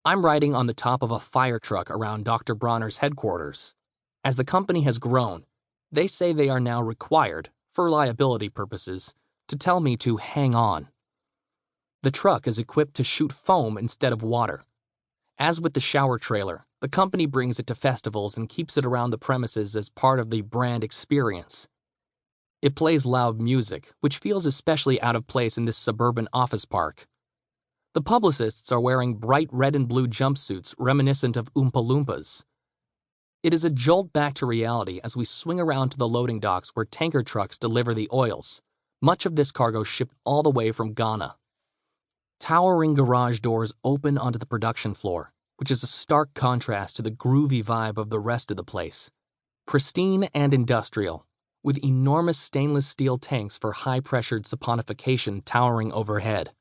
I'm riding on the top of a fire truck around Dr. Bronner's headquarters. As the company has grown, they say they are now required, for liability purposes, to tell me to hang on. The truck is equipped to shoot foam instead of water. As with the shower trailer, the company brings it to festivals and keeps it around the premises as part of the brand experience. It plays loud music, which feels especially out of place in this suburban office park. The publicists are wearing bright red and blue jumpsuits reminiscent of Oompa Loompas. It is a jolt back to reality as we swing around to the loading docks where tanker trucks deliver the oils, much of this cargo shipped all the way from Ghana. Towering garage doors open onto the production floor, which is a stark contrast to the groovy vibe of the rest of the place. Pristine and industrial, with enormous stainless steel tanks for high-pressured saponification towering overhead.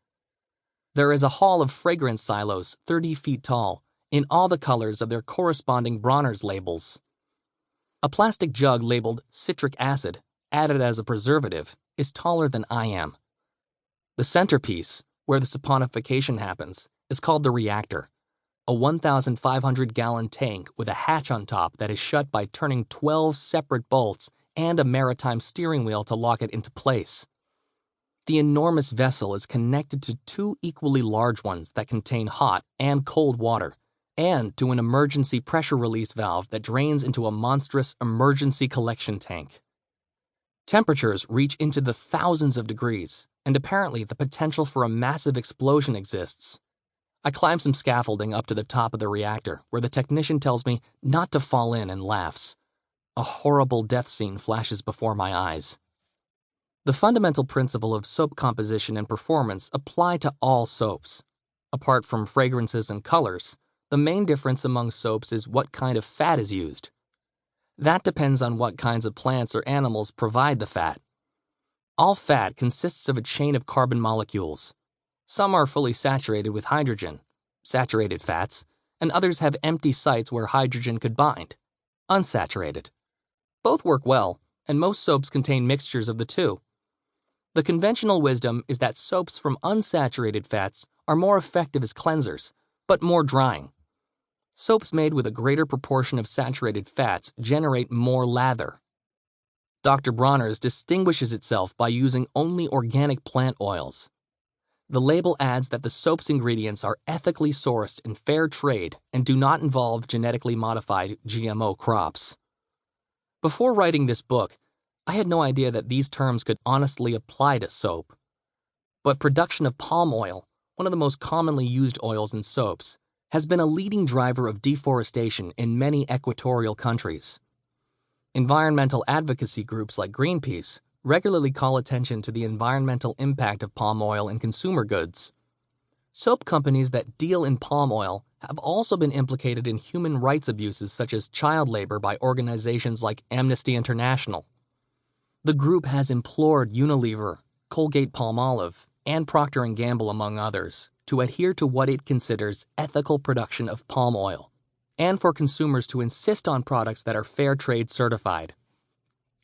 There is a hall of fragrance silos 30 feet tall, in all the colors of their corresponding Bronner's labels. A plastic jug labeled citric acid, added as a preservative, is taller than I am. The centerpiece, where the saponification happens, is called the reactor, a 1,500-gallon tank with a hatch on top that is shut by turning 12 separate bolts and a maritime steering wheel to lock it into place. The enormous vessel is connected to two equally large ones that contain hot and cold water, and to an emergency pressure release valve that drains into a monstrous emergency collection tank. Temperatures reach into the thousands of degrees, and apparently the potential for a massive explosion exists. I climb some scaffolding up to the top of the reactor, where the technician tells me not to fall in and laughs. A horrible death scene flashes before my eyes. The fundamental principle of soap composition and performance apply to all soaps. Apart from fragrances and colors, the main difference among soaps is what kind of fat is used. That depends on what kinds of plants or animals provide the fat. All fat consists of a chain of carbon molecules. Some are fully saturated with hydrogen, saturated fats, and others have empty sites where hydrogen could bind, unsaturated. Both work well, and most soaps contain mixtures of the two. The conventional wisdom is that soaps from unsaturated fats are more effective as cleansers, but more drying. Soaps made with a greater proportion of saturated fats generate more lather. Dr. Bronner's distinguishes itself by using only organic plant oils. The label adds that the soap's ingredients are ethically sourced in fair trade and do not involve genetically modified GMO crops. Before writing this book, I had no idea that these terms could honestly apply to soap. But production of palm oil, one of the most commonly used oils in soaps, has been a leading driver of deforestation in many equatorial countries. Environmental advocacy groups like Greenpeace regularly call attention to the environmental impact of palm oil in consumer goods. Soap companies that deal in palm oil have also been implicated in human rights abuses such as child labor by organizations like Amnesty International. The group has implored Unilever, Colgate-Palmolive, and Procter & Gamble, among others, to adhere to what it considers ethical production of palm oil, and for consumers to insist on products that are fair trade certified.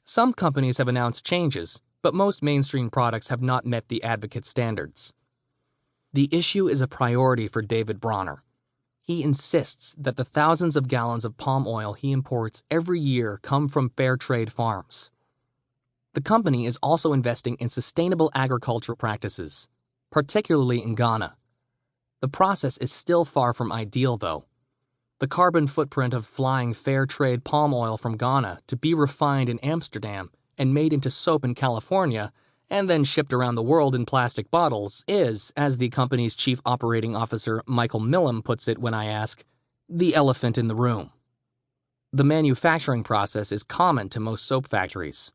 Some companies have announced changes, but most mainstream products have not met the advocate standards. The issue is a priority for David Bronner. He insists that the thousands of gallons of palm oil he imports every year come from fair trade farms. The company is also investing in sustainable agricultural practices, particularly in Ghana. The process is still far from ideal, though. The carbon footprint of flying fair trade palm oil from Ghana to be refined in Amsterdam and made into soap in California and then shipped around the world in plastic bottles is, as the company's chief operating officer Michael Millam puts it when I ask, the elephant in the room. The manufacturing process is common to most soap factories.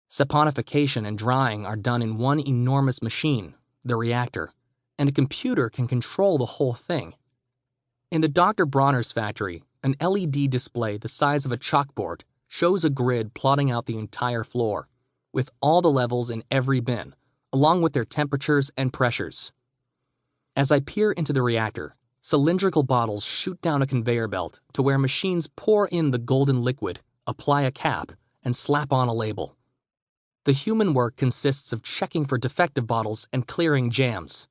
Saponification and drying are done in one enormous machine, the reactor, and a computer can control the whole thing. In the Dr. Bronner's factory, an LED display the size of a chalkboard shows a grid plotting out the entire floor, with all the levels in every bin, along with their temperatures and pressures. As I peer into the reactor, cylindrical bottles shoot down a conveyor belt to where machines pour in the golden liquid, apply a cap, and slap on a label. The human work consists of checking for defective bottles and clearing jams.